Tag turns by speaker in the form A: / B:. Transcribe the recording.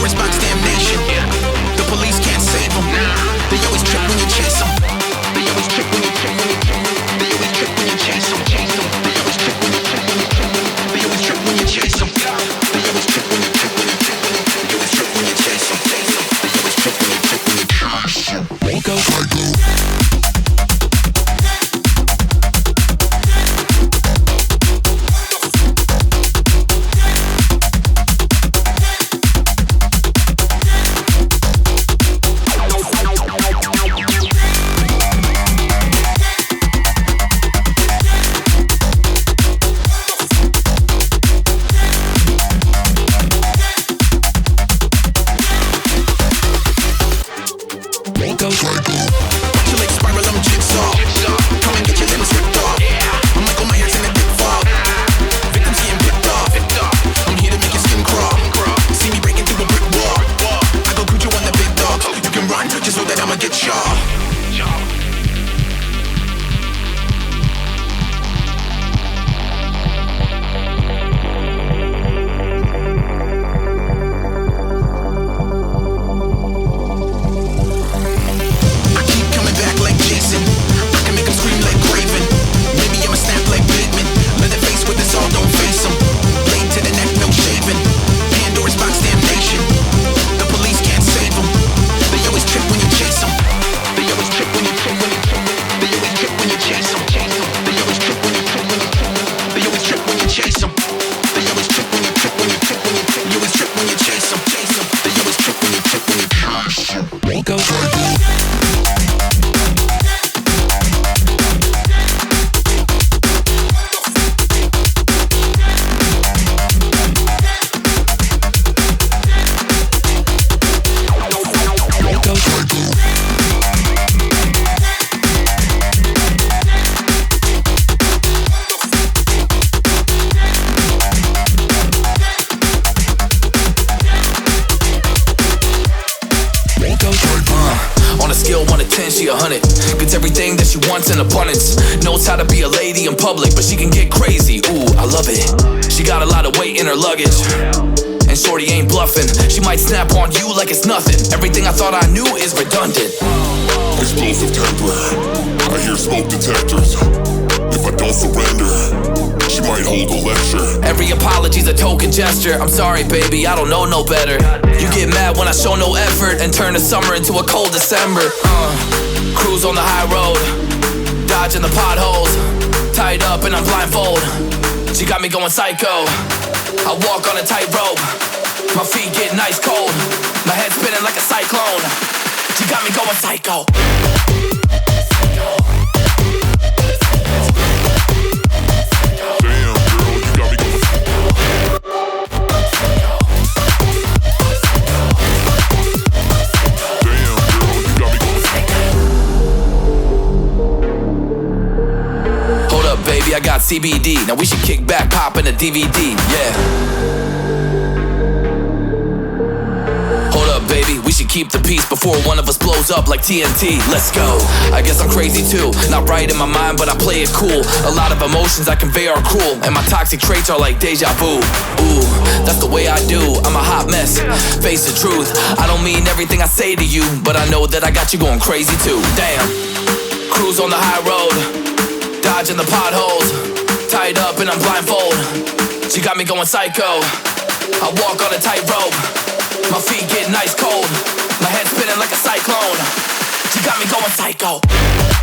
A: response damnation. The police can't save them. They always trip when you chase them. They always trip when you trip when you trip. They always trip when you chase them. They always trip when you trip when you trip. They always trip when you chase them. They always trip when you trip when you trip. They always trip when you chase them. They always trip when you trip when you chase them. Go psycho.
B: In abundance, knows how to be a lady in public, but she can get crazy. Ooh, I love it. She got a lot of weight in her luggage, and shorty ain't bluffing. She might snap on you like it's nothing. Everything I thought I knew is redundant.
C: Explosive temper, I hear smoke detectors. If I don't surrender, she might hold a lecture.
B: Every apology's a token gesture. I'm sorry, baby, I don't know no better. You get mad when I show no effort and turn the summer into a cold December. Cruise on the high road, dodging the potholes, tied up and I'm blindfold. She got me going psycho. I walk on a tightrope, my feet getting ice cold, my head spinning like a cyclone. She got me going psycho.
C: Damn, girl, you got me going
B: Baby, I got CBD. Now we should kick back, pop in a DVD, yeah. Hold up, baby, we should keep the peace before one of us blows up like TNT. Let's go. I guess I'm crazy too. Not right in my mind, but I play it cool. A lot of emotions I convey are cruel, and my toxic traits are like deja vu. Ooh, that's the way I do. I'm a hot mess. Face the truth. I don't mean everything I say to you, but I know that I got you going crazy too. Damn. Cruise on the high road, dodging the potholes, tied up and I'm blindfold. She got me going psycho. I walk on a tightrope, my feet getting ice cold, my head spinning like a cyclone. She got me going psycho.